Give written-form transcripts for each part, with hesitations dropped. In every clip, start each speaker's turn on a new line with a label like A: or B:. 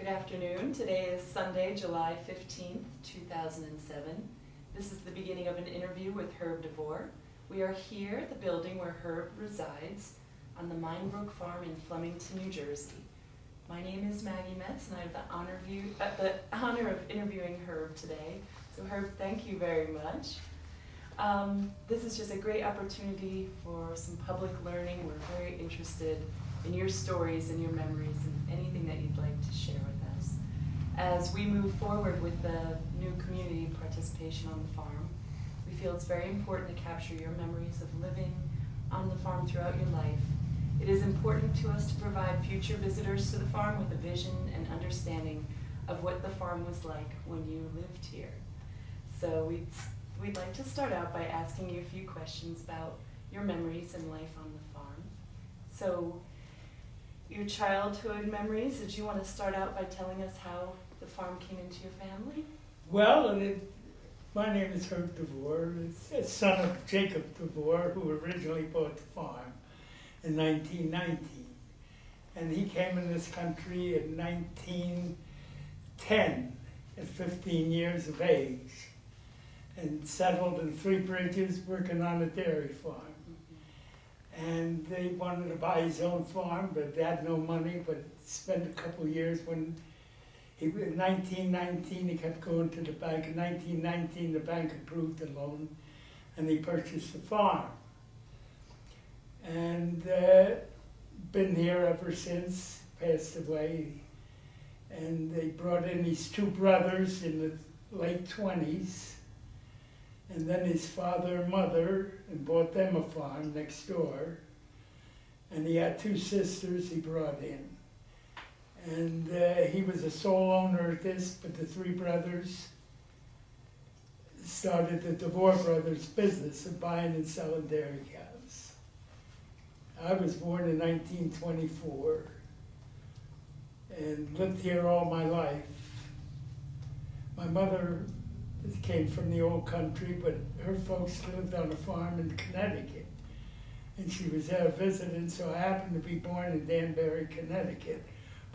A: Good afternoon. Today is Sunday, July 15th, 2007. This is the beginning of an interview with Herb Dvoor. We are here at the building where Herb resides on the Minebrook Farm in Flemington, New Jersey. My name is Maggie Metz and I have the honor of interviewing Herb today. So Herb, thank you very much. This is just a great opportunity for some public learning. We're very interested in your stories and your memories and anything that you'd like to share with us. As we move forward with the new community participation on the farm, we feel it's very important to capture your memories of living on the farm throughout your life. It is important to us to provide future visitors to the farm with a vision and understanding of what the farm was like when you lived here. So we'd like to start out by asking you a few questions about your memories and life on the farm. So, your childhood memories, did you want to start out by telling us how the farm came into your family?
B: Well, my name is Herb Dvoor. It's a son of Jacob Dvoor, who originally bought the farm in 1919. And he came in this country in 1910 at 15 years of age and settled in Three Bridges working on a dairy farm. And they wanted to buy his own farm, but they had no money, but spent a couple of years when in 1919, he kept going to the bank. In 1919, the bank approved the loan, and he purchased the farm. And been here ever since, passed away. And they brought in his two brothers in the late 20s, and then his father and mother, and bought them a farm next door. And he had two sisters he brought in. And he was a sole owner of this, but the three brothers started the Dvoor brothers' business of buying and selling dairy cows. I was born in 1924 and lived here all my life. My mother came from the old country, but her folks lived on a farm in Connecticut. And she was there visiting, so I happened to be born in Danbury, Connecticut,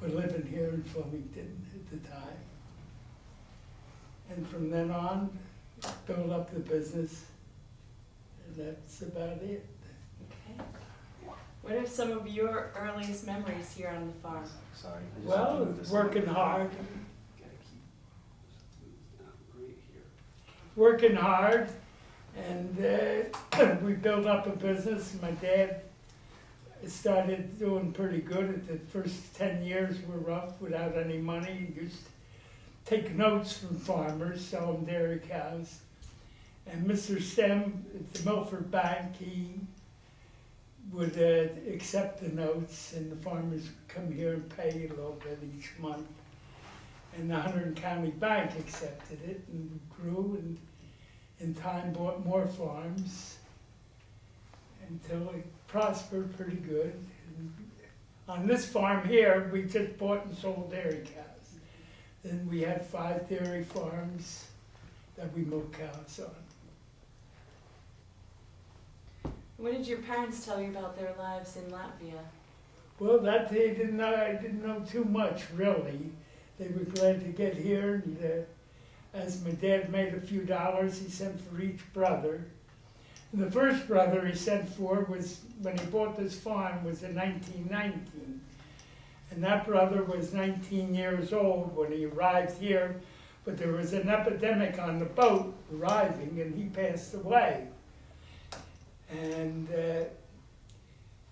B: but living here in Flemington at the time. And from then on, built up the business, and that's about it.
A: Okay. What are some of your earliest memories here on the farm?
C: Sorry.
B: Well, working hard. Working hard, and we built up a business. My dad started doing pretty good. The first 10 years were rough without any money. He used to take notes from farmers, sell them dairy cows. And Mr. Stem at the Milford Bank, he would accept the notes, and the farmers would come here and pay a little bit each month. And the Hunterdon County Bank accepted it and grew, and in time bought more farms until it prospered pretty good. And on this farm here, we just bought and sold dairy cows. Then we had 5 dairy farms that we milk cows on.
A: What did your parents tell you about their lives in Latvia?
B: Well, that they didn't know. I didn't know too much, really. They were glad to get here, and as my dad made a few dollars, he sent for each brother. And the first brother he sent for was, when he bought this farm, was in 1919. And that brother was 19 years old when he arrived here, but there was an epidemic on the boat arriving, and he passed away. And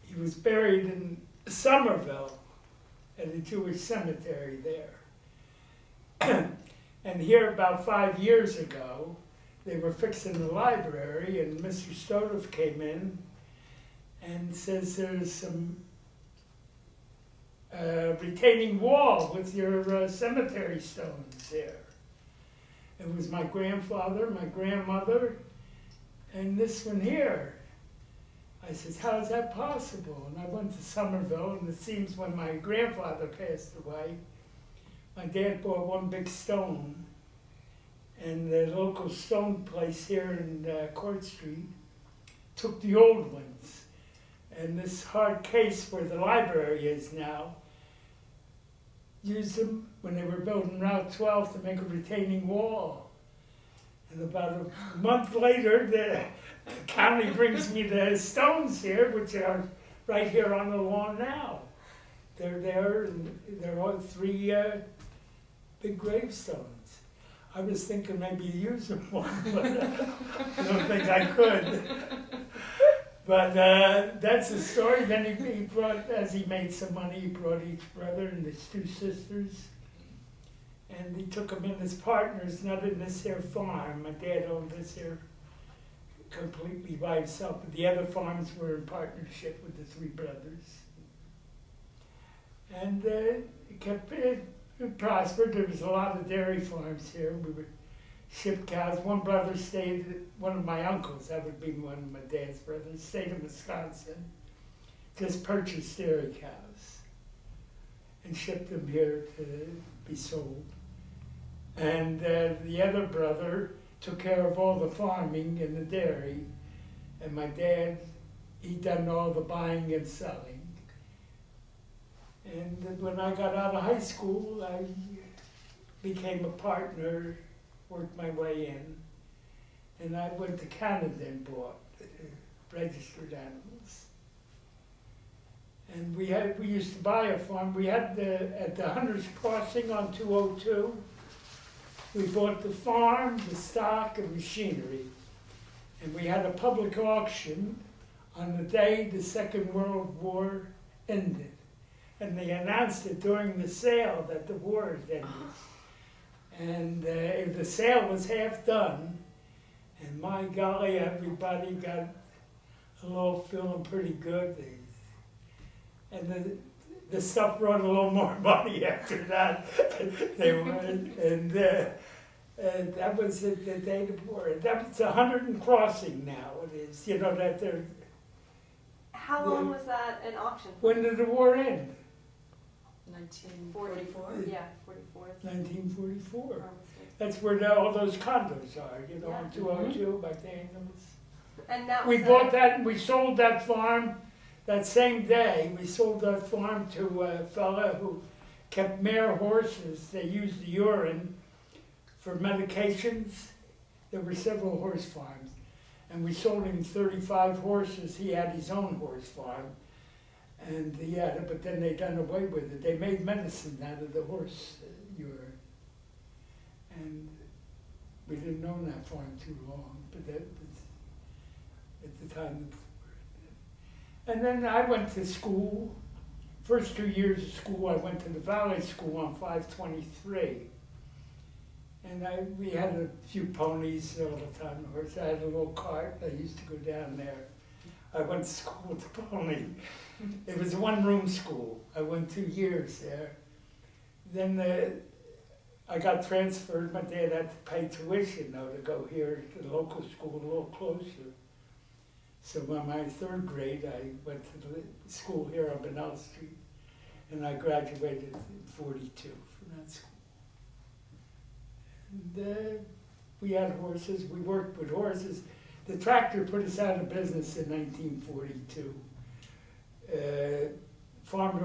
B: he was buried in Somerville at a Jewish cemetery there. And here about 5 years ago, they were fixing the library, and Mr. Stodoff came in and says there's some retaining wall with your cemetery stones there. It was my grandfather, my grandmother, and this one here. I says, how is that possible? And I went to Somerville, and it seems when my grandfather passed away, my dad bought one big stone, and the local stone place here in Court Street took the old ones. And this hard case where the library is now, used them when they were building Route 12 to make a retaining wall. And about a month later, the county brings me the stones here, which are right here on the lawn now. They're there, and they're all three big gravestones. I was thinking maybe use them one, but I don't think I could. But that's the story. Then he brought, as he made some money, he brought each brother and his two sisters. And he took them in as partners, not in this here farm. My dad owned this here completely by himself, but the other farms were in partnership with the three brothers. And it prospered. There was a lot of dairy farms here. We would ship cows. One brother stayed, one of my uncles, that would be one of my dad's brothers, stayed in Wisconsin, just purchased dairy cows and shipped them here to be sold. And the other brother took care of all the farming and the dairy, and my dad, he done all the buying and selling. And when I got out of high school, I became a partner, worked my way in, and I went to Canada and bought registered animals. And we used to buy a farm. We had at the Hunters Crossing on 202, we bought the farm, the stock, and machinery. And we had a public auction on the day the Second World War ended. And they announced it during the sale that the war had ended. And the sale was half done, and my golly, everybody got a little feeling pretty good. And the stuff brought a little more money after that. They went, and that was the day of the war. That was 100 and crossing now. It is, you know, that they're.
C: How long was that an auction?
B: When did the war end?
A: 1944?
C: Yeah, 44.
B: 1944. That's where all those condos are, you know, on 202 by Daniels.
C: And that
B: We
C: was
B: bought that and we sold that farm that same day. We sold that farm to a fella who kept mare horses. They used the urine for medications. There were several horse farms. And we sold him 35 horses. He had his own horse farm. And he had it, but then they done away with it. They made medicine out of the horse urine. And we didn't own that farm too long, but that was at the time. And then I went to school. First 2 years of school, I went to the Valley School on 523. And we had a few ponies all the time. Of course, I had a little cart. I used to go down there. I went to school with the pony. It was a one-room school. I went 2 years there. Then I got transferred. My dad had to pay tuition, though, to go here to the local school a little closer. So by my third grade, I went to the school here on Bunnell Street, and I graduated in 42 from that school. And we had horses. We worked with horses. The tractor put us out of business in 1942.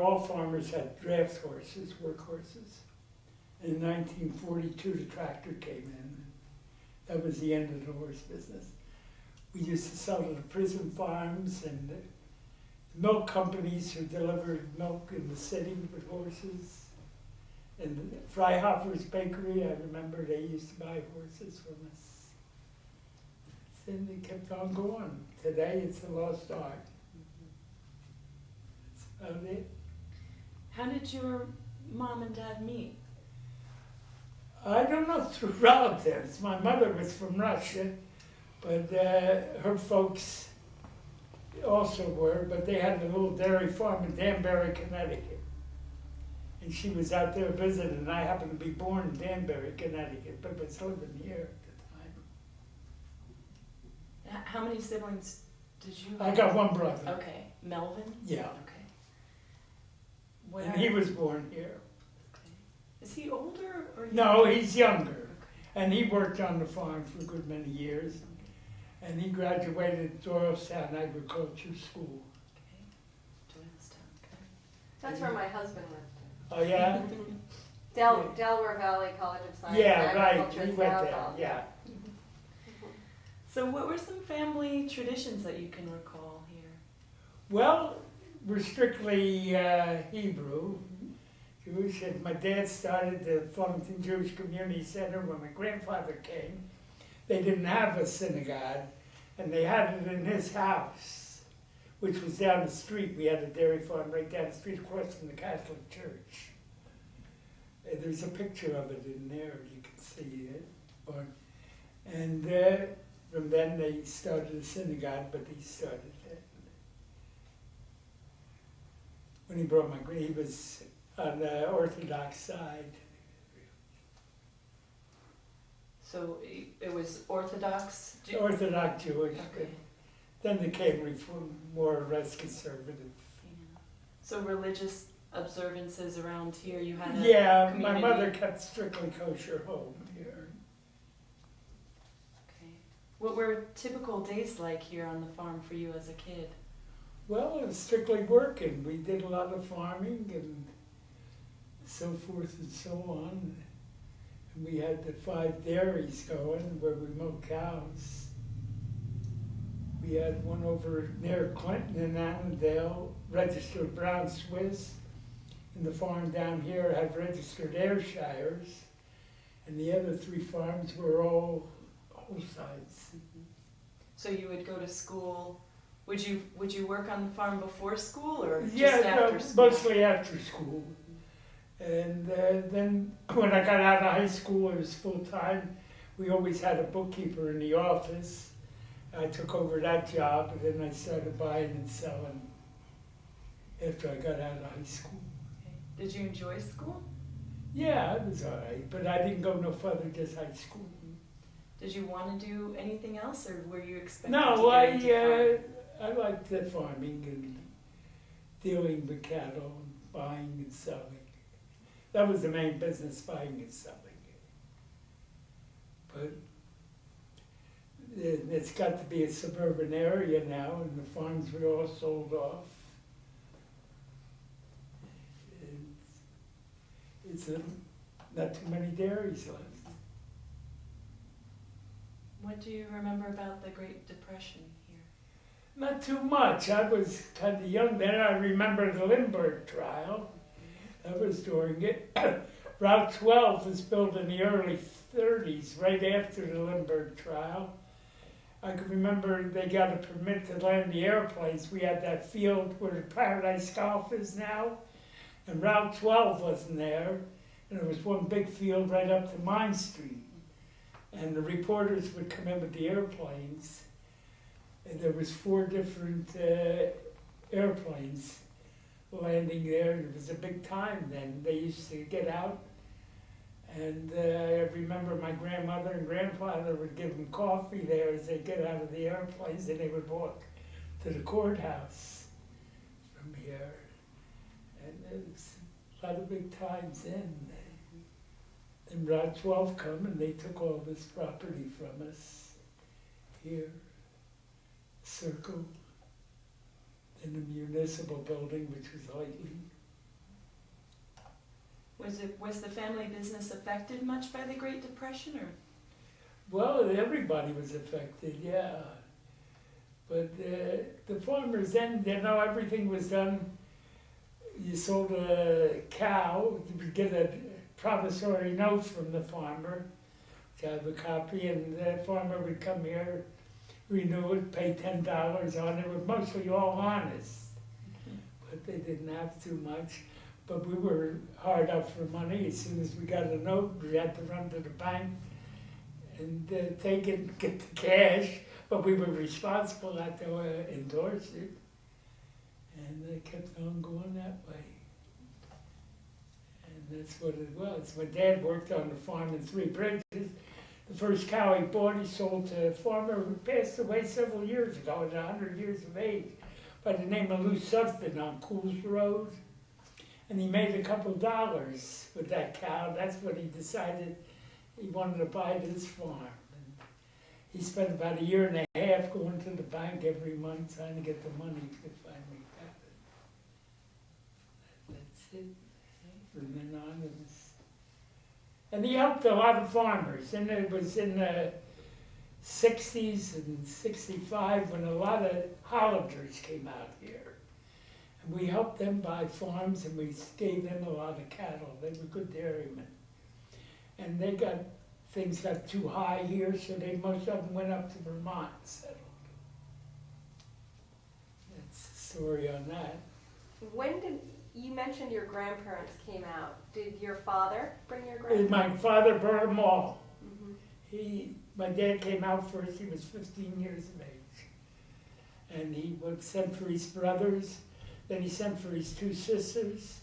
B: All farmers had draft horses, work horses. In 1942, the tractor came in. That was the end of the horse business. We used to sell to the prison farms and the milk companies who delivered milk in the city with horses. And Freihoffer's Bakery, I remember they used to buy horses from us. And they kept on going. Today it's a lost art. That's about it.
A: How did your mom and dad meet?
B: I don't know, through relatives. My mother was from Russia, but her folks also were, but they had a little dairy farm in Danbury, Connecticut. And she was out there visiting, and I happened to be born in Danbury, Connecticut, but was living here at the time.
A: How many siblings did you have?
B: I got one brother.
A: Okay. Melvin?
B: Yeah.
A: Okay.
B: And he was born here.
A: Okay. Is he older or younger?
B: No, he's younger.
A: Okay.
B: And he worked on the farm for a good many years. And he graduated Doylestown Agriculture School.
A: Okay. Doylestown, okay.
C: That's where my husband lived.
B: Oh, yeah?
C: Delaware Valley College of Science
B: Yeah,
C: and
B: right,
C: Agriculture.
B: he
C: It's
B: went
C: now
B: there,
C: called.
B: yeah.
A: So what were some family traditions that you can recall here?
B: Well, we're strictly Hebrew, Jewish, and my dad started the Flemington Jewish Community Center when my grandfather came. They didn't have a synagogue, and they had it in his house, which was down the street. We had a dairy farm right down the street across from the Catholic Church. There's a picture of it in there, you can see it. And from then they started a synagogue, but he started it. When he brought he was on the Orthodox side.
A: So it was Orthodox?
B: Orthodox Jewish,
A: Okay.
B: but then they became more or less conservative.
A: Yeah. So religious observances around here, you had a
B: Yeah, my
A: community?
B: mother kept strictly kosher home here.
A: Okay. What were typical days like here on the farm for you as a kid?
B: Well, it was strictly working. We did a lot of farming and so forth and so on. And we had the 5 dairies going where we milked cows. We had one over near Clinton in Annandale, registered Brown Swiss. And the farm down here had registered Ayrshires. And the other 3 farms were all Holsteins.
A: So you would go to school. Would you work on the farm before school or just
B: Yeah,
A: after school?
B: mostly after school. And then when I got out of high school, it was full time. We always had a bookkeeper in the office. I took over that job, and then I started buying and selling after I got out of high school.
A: Okay. Did you enjoy school?
B: Yeah, it was all right, but I didn't go no further, just high school.
A: Did you want to do anything else, or were you expected
B: No,
A: to get into farming?
B: I liked the farming and dealing with cattle, and buying and selling. That was the main business, buying and selling. But it's got to be a suburban area now, and the farms were all sold off. It's not too many dairies left.
A: What do you remember about the Great Depression here?
B: Not too much. I was kind of young then. I remember the Lindbergh trial. That was during it. Route 12 was built in the early 30s, right after the Lindbergh trial. I can remember they got a permit to land the airplanes. We had that field where the Paradise Golf is now, and Route 12 wasn't there. And there was one big field right up to Mine Street. And the reporters would come in with the airplanes. And there was 4 different airplanes landing there. It was a big time then. They used to get out. And I remember my grandmother and grandfather would give them coffee there as they get out of the airplanes, and they would walk to the courthouse from here. And there was a lot of big times then. And Route 12 come and they took all this property from us here. Circle. In the municipal building, which was lately.
A: Was the family business affected much by the Great Depression, or?
B: Well, everybody was affected, yeah. But the farmers then, everything was done. You sold a cow, you would get a promissory note from the farmer, to have a copy, and the farmer would come here, renew it, pay $10 on it. It was mostly all honest, but they didn't have too much. But we were hard up for money. As soon as we got a note, we had to run to the bank and take it, get the cash. But we were responsible not to endorse it. And they kept on going that way. And that's what it was. My dad worked on the farm in 3 Bridges. The first cow he bought, he sold to a farmer who passed away several years ago at 100 years of age by the name of Lou Sugden on Cools Road. And he made a couple dollars with that cow. That's when he decided he wanted to buy this farm. And he spent about 1.5 years going to the bank every month trying to get the money to finally got it. That's it. from then on. And he helped a lot of farmers, and it was in the 60s and 65 when a lot of Hollanders came out here. And we helped them buy farms, and we gave them a lot of cattle. They were good dairymen. And things got too high here, so most of them went up to Vermont and settled. That's the story on that.
C: You mentioned your grandparents came out. Did your father bring your grandparents?
B: My father brought them all.
C: Mm-hmm.
B: My dad came out first, he was 15 years of age. And he sent for his brothers, then he sent for his two sisters.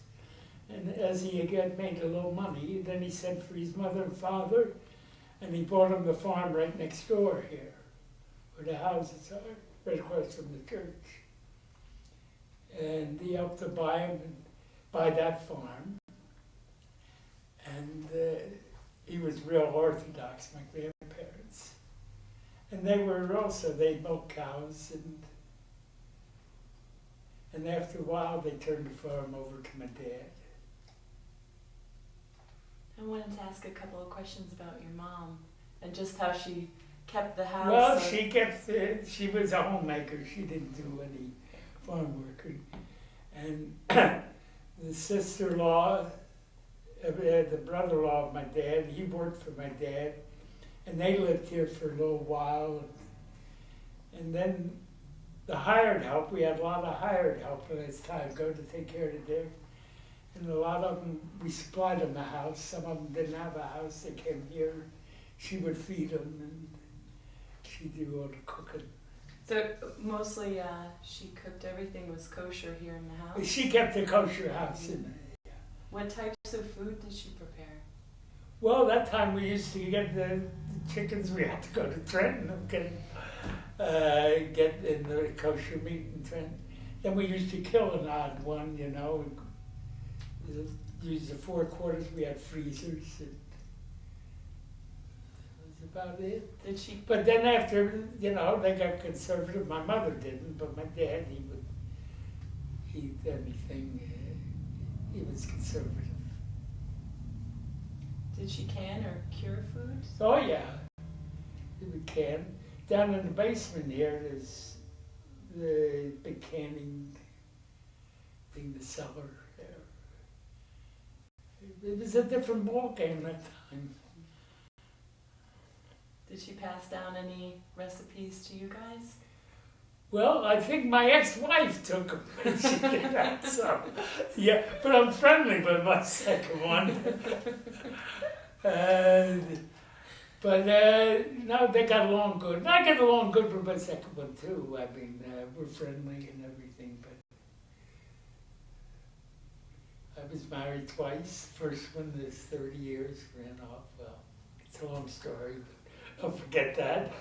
B: And as he again made a little money, then he sent for his mother and father, and he bought them the farm right next door here, where the houses are, right across from the church. And he helped to buy that farm. And he was real orthodox, my grandparents. And they milked cows, and after a while they turned the farm over to my dad.
A: I wanted to ask a couple of questions about your mom and just how she kept the house.
B: Well, she was a homemaker. She didn't do any farm work. And the sister-in-law, the brother-in-law of my dad, he worked for my dad, and they lived here for a little while. And then the hired help, we had a lot of hired help as time go to take care of the dairy. And a lot of them, we supplied them a house. Some of them didn't have a house. They came here. She would feed them, and she'd do all the cooking.
A: So mostly she cooked everything was kosher here in the house?
B: She kept a kosher house in there.
A: What types of food did she prepare?
B: Well, that time we used to get the chickens. We had to go to Trenton and get in the kosher meat in Trenton. Then we used to kill an odd one, use the 4 quarters. We had freezers. And that was about it.
A: Did she?
B: But then after, they got conservative. My mother didn't, but my dad, he would eat anything. He was conservative.
A: Did she can or cure food?
B: Oh yeah, he would can. Down in the basement here, there's the big canning thing, the cellar there. It was a different ball game that time.
A: Did she pass down any recipes to you guys?
B: Well, I think my ex-wife took them when she did that, so, yeah, but I'm friendly with my second one. No, they got along good. And I get along good with my second one too. I mean, we're friendly and everything, but I was married twice. First one is 30 years, ran off. Well, it's a long story, but don't forget that.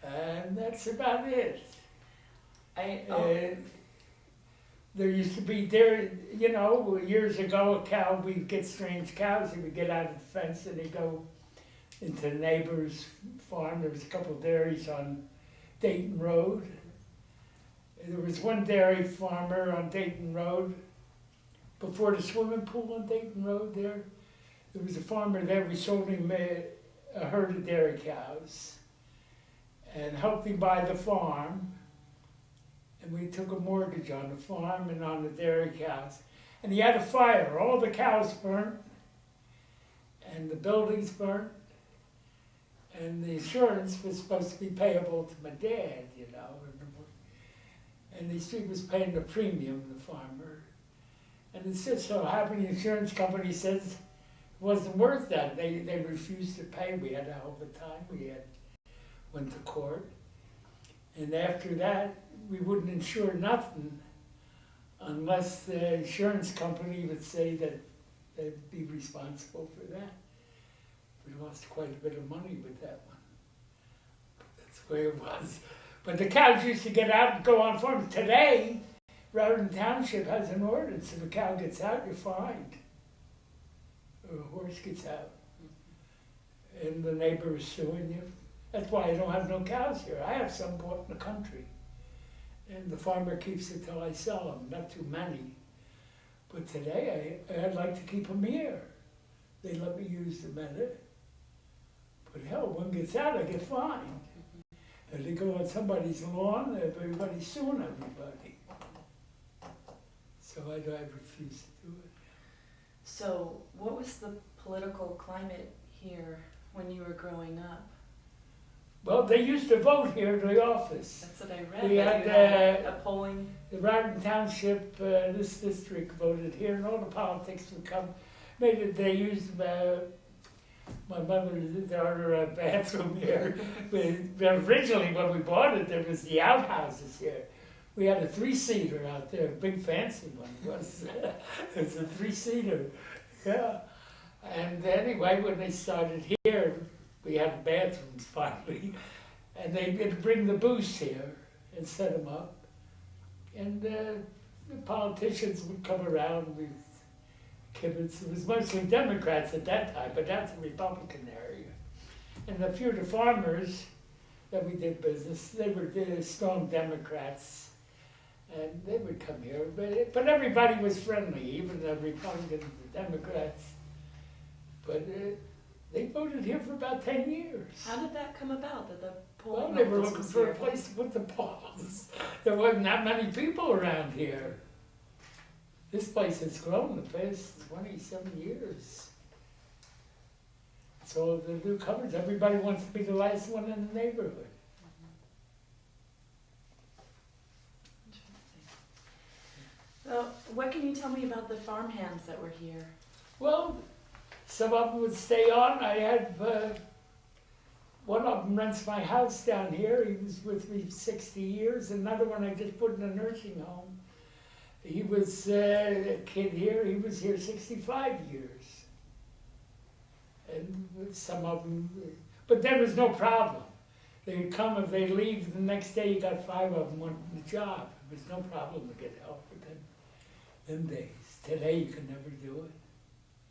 B: And that's about it. There used to be years ago, a cow, we'd get strange cows, he would get out of the fence and he'd go into the neighbor's farm. There was a couple of dairies on Dayton Road. There was one dairy farmer on Dayton Road, before the swimming pool on Dayton Road there. There was a farmer there, we sold him a herd of dairy cows and helped him buy the farm. And we took a mortgage on the farm and on the dairy cows. And he had a fire. All the cows burnt, and the buildings burnt, and the insurance was supposed to be payable to my dad, And he was paying the premium, the farmer. And it just so happened the insurance company says it wasn't worth that. They refused to pay. We had a hell of a time. Went to court. And after that, we wouldn't insure nothing unless the insurance company would say that they'd be responsible for that. We lost quite a bit of money with that one. But that's the way it was. But the cows used to get out and go on farms. Today, Rowden Township has an ordinance. If a cow gets out, you're fined. Or a horse gets out. And the neighbor is suing you. That's why I don't have no cows here. I have some bought in the country. And the farmer keeps it till I sell them, not too many. But today, I'd like to keep them here. They let me use them at it. But hell, one gets out, I get fined. And they go on somebody's lawn, everybody's suing everybody. So I refuse to do it.
A: So what was the political climate here when you were growing up?
B: Well, they used to vote here in the office.
A: That's what I read.
B: We
A: that
B: had,
A: you had a polling.
B: The Raritan Township, this district voted here, and all the politics would come. They used my mother's bathroom here. But originally, when we bought it, there was the outhouses here. We had a 3-seater out there, a big fancy one. It was a 3-seater, yeah. And anyway, when they started here, we had bathrooms finally, and they'd bring the booths here and set them up. And the politicians would come around with kibbutz. It was mostly Democrats at that time, but that's a Republican area. And a few of the farmers that we did business, they were strong Democrats, and they would come here. But everybody was friendly, even the Republicans, the Democrats. But they voted here for about 10 years.
A: How did that come about, that the polling
B: Well, they were
A: office
B: looking
A: was
B: for
A: here?
B: a place to put the polls. There wasn't that many people around here. This place has grown the past 27 years. So the newcomers, everybody wants to be the last one in the neighborhood.
A: So what can you tell me about the farmhands that were here?
B: Well, some of them would stay on. I had one of them rents my house down here. He was with me 60 years. Another one I just put in a nursing home. He was a kid here. He was here 65 years. And some of them, but there was no problem. They'd come, if they leave, the next day you got 5 of them wanting the job. There was no problem to get help with them days. Today you can never do it.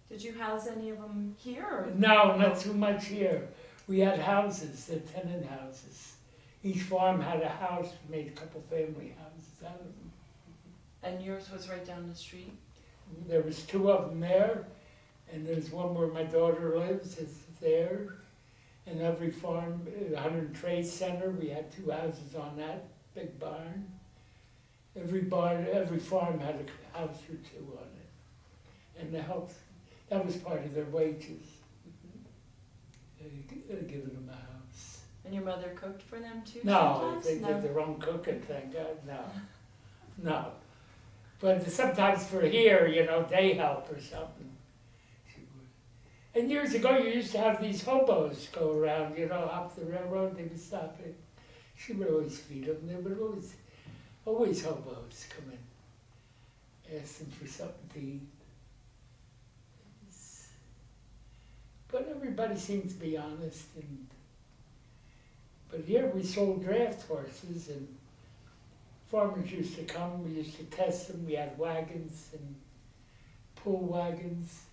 A: Did you house any of them here? Or?
B: No, not too much here. We had houses, the tenant houses. Each farm had a house. We made a couple family houses out of them.
A: And yours was right down the street?
B: There was 2 of them there, and there's one where my daughter lives, it's there. And every farm, 100 Trade Center, we had 2 houses on that big barn. Every farm had a house or 2 on it. And the health, that was part of their wages. Giving them a house.
A: And your mother cooked for them too?
B: No,
A: sometimes?
B: they did their own cooking, thank God, no. But sometimes for here, day help or something. She would. And years ago, you used to have these hobos go around, up the railroad, they would stop it. She would always feed them, there would always hobos come in, ask them for something to eat. But everybody seemed to be honest. But here we sold draft horses, and farmers used to come. We used to test them. We had wagons and pull wagons.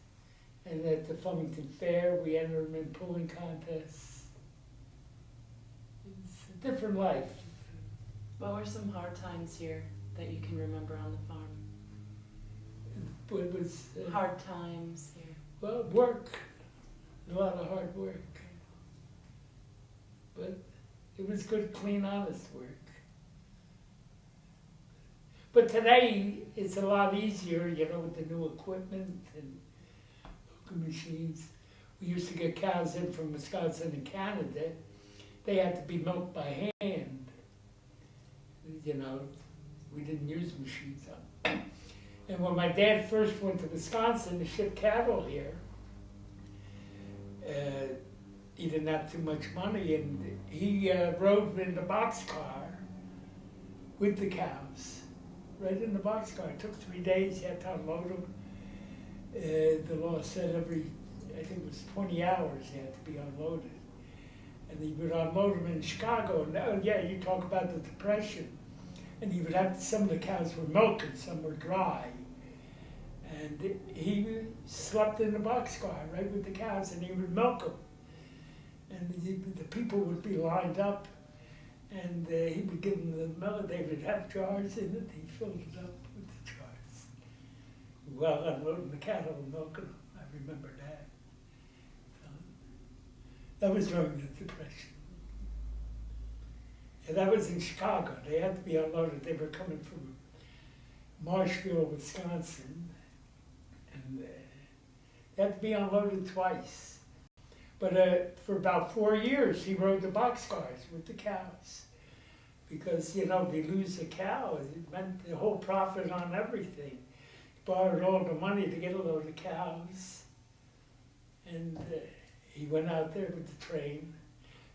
B: And at the Flemington Fair, we entered them in pulling contests. It's a different life.
A: What were some hard times here that you can remember on the farm?
B: It was
A: Hard times here.
B: well, work. A lot of hard work. But it was good, clean, honest work. But today, it's a lot easier, with the new equipment and milking machines. We used to get cows in from Wisconsin and Canada. They had to be milked by hand. We didn't use machines on them. And when my dad first went to Wisconsin to ship cattle here, he didn't have too much money, and he rode in the boxcar with the cows, right in the boxcar. It took 3 days, you had to unload them. The law said I think it was 20 hours they had to be unloaded. And he would unload them in Chicago. And you talk about the Depression. And he would have, some of the cows were milking, some were dry. And he slept in the boxcar, right with the cows, and he would milk them. And the people would be lined up, and he would give them the milk. They would have jars in it. He filled it up with the jars. well, unloading the cattle and milking them. I remember that. That was during the Depression. And that was in Chicago. They had to be unloaded. They were coming from Marshfield, Wisconsin, and they had to be unloaded twice. But for about 4 years, he rode the boxcars with the cows. Because, you know, if you lose a cow, it meant the whole profit on everything. He borrowed all the money to get a load of cows. And he went out there with the train.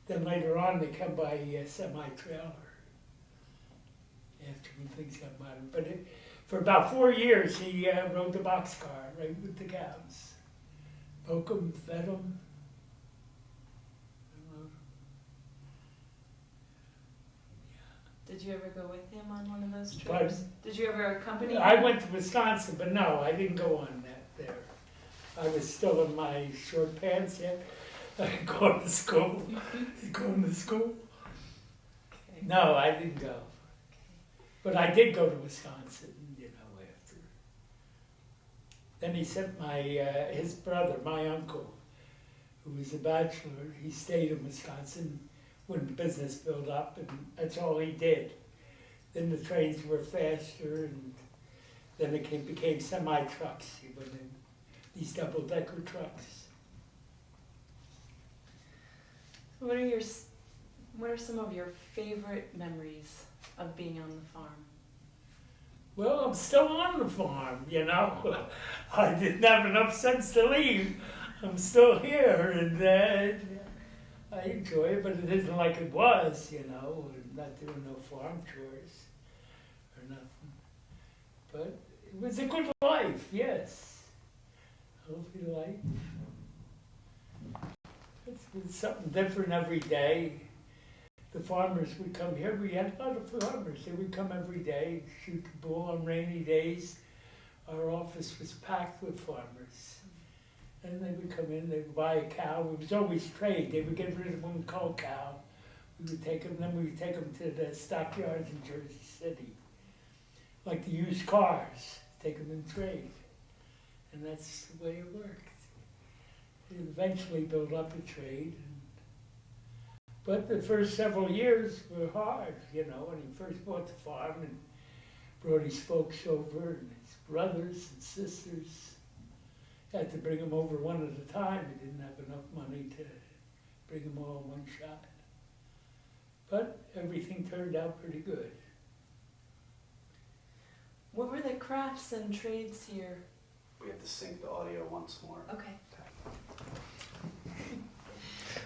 B: Then later on, they come by a semi-trailer. After when things got modern. But for about 4 years, he rode the boxcar right with the cows. Milk them, fed them.
A: Did you ever go with him on one of those trips?
B: Pardon?
A: Did you ever accompany him?
B: I went to Wisconsin, but no, I didn't go on that there. I was still in my short pants yet. Going to school. Going to school.
A: Okay.
B: No, I didn't go. But I did go to Wisconsin, you know, after. Then he sent his brother, my uncle, who was a bachelor, he stayed in Wisconsin when the business built up, and that's all he did. Then the trains were faster, and then it became semi-trucks. He went in these double-decker trucks.
A: What are some of your favorite memories of being on the farm?
B: Well, I'm still on the farm, you know. I didn't have enough sense to leave. I'm still here, and I enjoy it, but it isn't like it was, you know. We're not doing no farm chores or nothing. But it was a good life, yes. A healthy life. It's something different every day. The farmers would come here. We had a lot of farmers. They would come every day, shoot the bull on rainy days. Our office was packed with farmers. And they would come in, they would buy a cow. It was always trade. They would get rid of one cow cow. We would take them, then we would take them to the stockyards in Jersey City. Like the used cars, take them in trade. And that's the way it worked. It eventually built up a trade. But the first several years were hard, you know, when he first bought the farm and brought his folks over, and his brothers and sisters. Had to bring them over one at a time. He didn't have enough money to bring them all in one shot. But everything turned out pretty good.
A: What were the crafts and trades here?
D: We have to sync the audio once more.
A: Okay.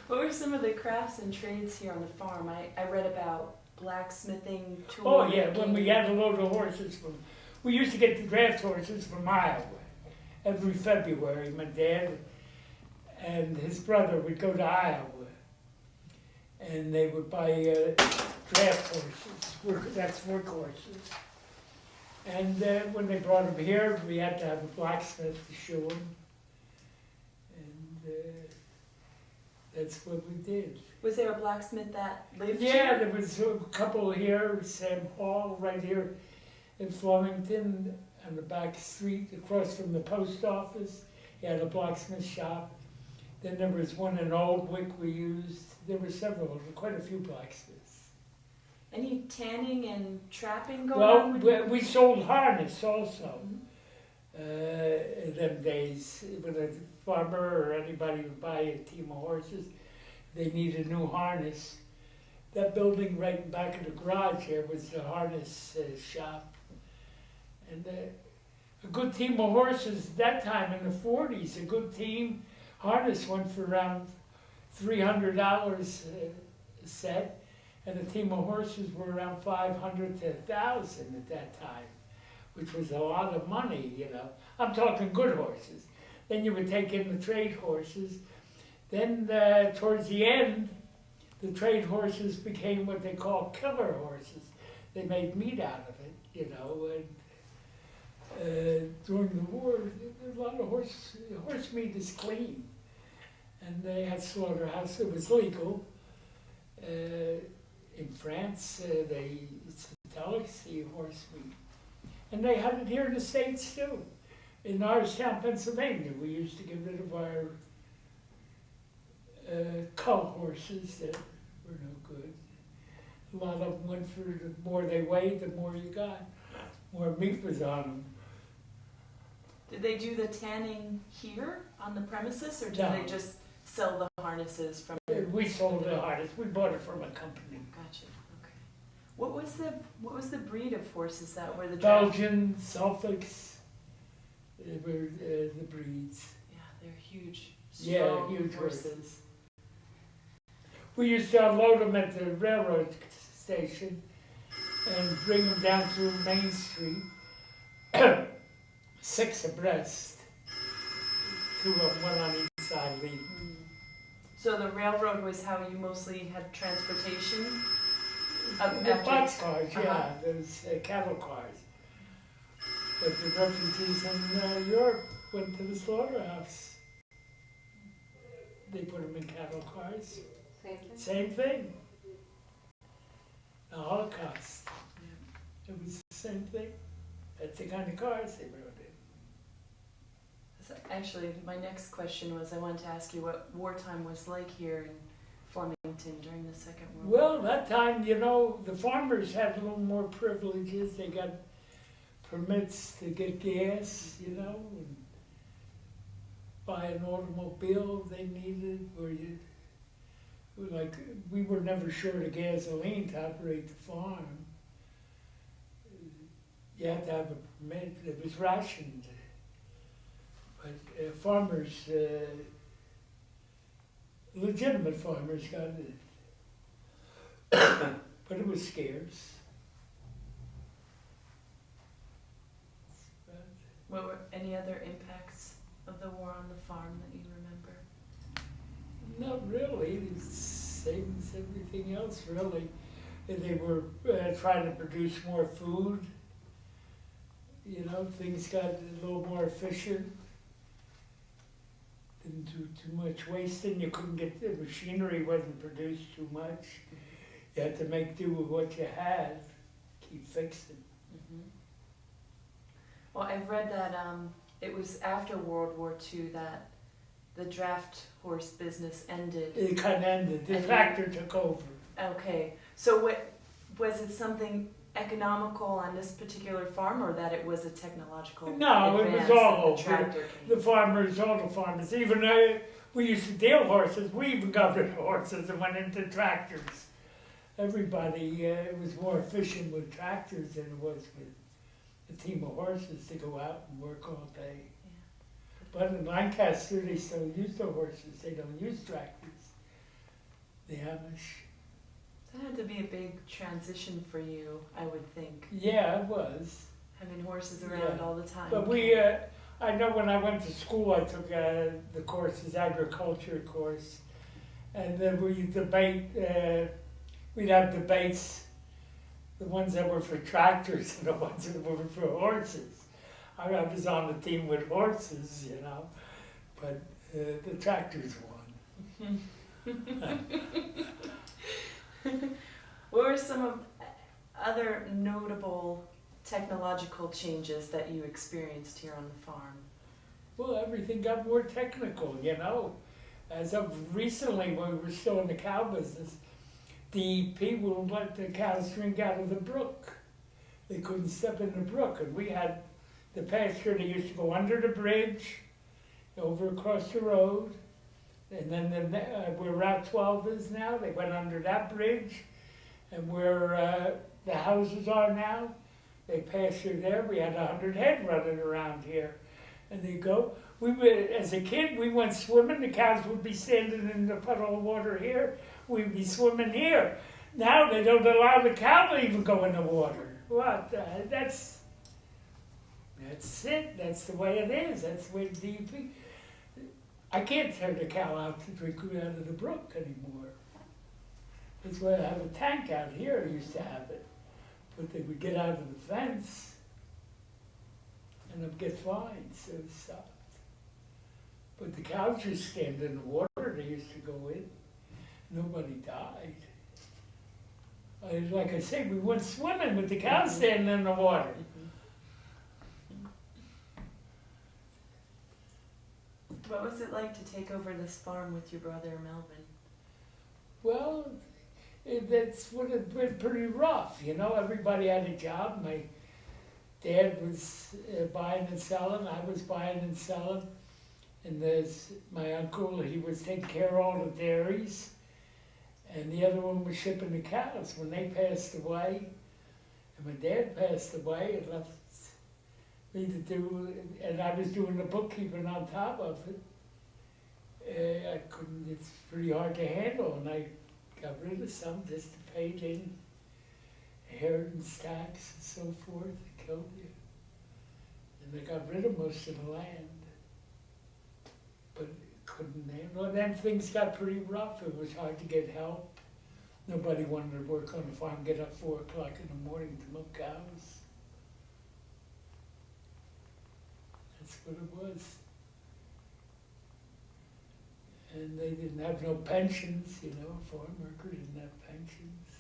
A: What were some of the crafts and trades here on the farm? I read about blacksmithing, tool
B: Oh yeah,
A: making.
B: when we had a load of horses we used to get the draft horses from Iowa. Every February, my dad and his brother would go to Iowa, and they would buy draft horses, that's work horses. And when they brought them here, we had to have a blacksmith to shoe them, and that's what we did.
A: Was there a blacksmith that lived
B: Yeah,
A: here?
B: there was a couple here, Sam Hall, right here in Flemington, on the back street across from the post office. He had a blacksmith shop. Then there was one in Oldwick we used. There were several, quite a few blacksmiths.
A: Any tanning and trapping going on?
B: Well, we sold harness also. In them days, when a farmer or anybody would buy a team of horses, they needed a new harness. That building right in back of the garage here was the harness shop. And a good team of horses that time in the 40s, a good team, harness went for around $300 a set, and a team of horses were around $500 to $1,000 at that time, which was a lot of money, you know. I'm talking good horses. Then you would take in the trade horses. Then towards the end, the trade horses became what they call killer horses. They made meat out of it, you know. And during the war, a lot of horse meat is clean. And they had slaughterhouse. It was legal. In France, it's a delicacy, horse meat. And they had it here in the States too. In Norristown, Pennsylvania, we used to get rid of our cull horses that were no good. A lot of them went for the more they weighed, the more you got, more meat was on them.
A: Did they do the tanning here on the premises, or did
B: No.
A: they just sell the harnesses from?
B: We sold the harness. We bought it from a company.
A: Gotcha. Okay. What was the breed of horses that were the draft?
B: Belgian, Suffolks, they were the breeds.
A: Yeah, they're huge.
B: Yeah,
A: Strong
B: huge
A: horses.
B: We used to unload them at the railroad station and bring them down through Main Street, 6 abreast, 2 of them, one on each side leading.
A: Mm. So the railroad was how you mostly had transportation?
B: The box cars,
A: Uh-huh.
B: yeah, those cattle cars. But the refugees in Europe went to the slaughterhouse. They put them in cattle cars.
C: Same thing.
B: Same thing. The Holocaust. It was the same thing. That's the kind of cars they rode in.
A: So actually, my next question was I wanted to ask you what wartime was like here in Farmington during the Second World War.
B: Well, that time, you know, the farmers had a little more privileges. They got permits to get gas, you know, and buy an automobile if they needed, or you, like, we were never short of gasoline to operate the farm. You had to have a permit. It was rationed. But farmers, legitimate farmers got it. But it was scarce.
A: What were any other impacts of the war on the farm that you remember?
B: Not really. It's same as everything else, really. And they were trying to produce more food. You know, things got a little more efficient. Didn't do too much wasting. You couldn't get the machinery wasn't produced too much. You had to make do with what you had. Keep fixing.
A: Mm-hmm. Well, I've read that it was after World War II that the draft horse business ended.
B: It kind of ended. The
A: And
B: tractor took over.
A: Okay, so what was it? Something economical on this particular farm, or that it was a technological
B: No, it was
A: advance
B: all
A: that the
B: over.
A: tractor
B: The
A: came?
B: farmers, all the farmers, even we used to deal horses. We even got rid of horses and went into tractors. Everybody, it was more efficient with tractors than it was with a team of horses to go out and work all day. But in Lancaster, they still use the horses. They don't use tractors. The Amish.
A: That had to be a big transition for you, I would think,
B: Yeah, it was.
A: having horses around
B: Yeah.
A: all the time.
B: But we, I know when I went to school, I took the courses, agriculture course, and then we debate. We'd have debates, the ones that were for tractors and the ones that were for horses. I was on the team with horses, you know, but the tractors won.
A: What were some of other notable technological changes that you experienced here on the farm?
B: Well, everything got more technical, you know. As of recently, when we were still in the cow business, DEP wouldn't let the cows drink out of the brook. They couldn't step in the brook, and we had the pasture. They used to go under the bridge, over across the road, and then where Route 12 is now, they went under that bridge, and where the houses are now, they pastured there. We had 100 head running around here, and they go. We were, as a kid, we went swimming. The cows would be standing in the puddle of water here. We'd be swimming here. Now they don't allow the cow to even go in the water. What? That's it. That's the way it is. That's the way the DEP. I can't turn the cow out to drink out of the brook anymore. That's why I have a tank out here. I used to have it, but they would get out of the fence, and I'd get fined, so it stopped. But the cows just stand in the water. They used to go in. Nobody died. Like I say, we went swimming with the cows standing in the water.
A: What was it like to take over this farm with your brother Melvin?
B: Well, that's what it been pretty rough, you know. Everybody had a job. My dad was buying and selling. I was buying and selling. And there's my uncle. He was taking care of all the dairies, and the other one was shipping the cows. When they passed away, and my dad passed away, it left me to do, and I was doing the bookkeeping on top of it. I couldn't. It's pretty hard to handle, and I got rid of some just to pay in inheritance tax and so forth. It killed you. And I got rid of most of the land, but couldn't handle it. And then things got pretty rough. It was hard to get help. Nobody wanted to work on the farm, get up 4 o'clock in the morning to milk cows. That's what it was. And they didn't have no pensions, you know, a farm worker didn't have pensions.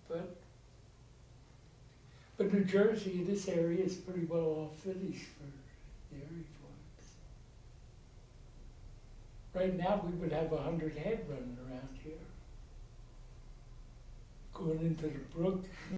B: But New Jersey, this area is pretty well off finished for dairy farms. Right now, we would have 100 head running around here. Going into the brook.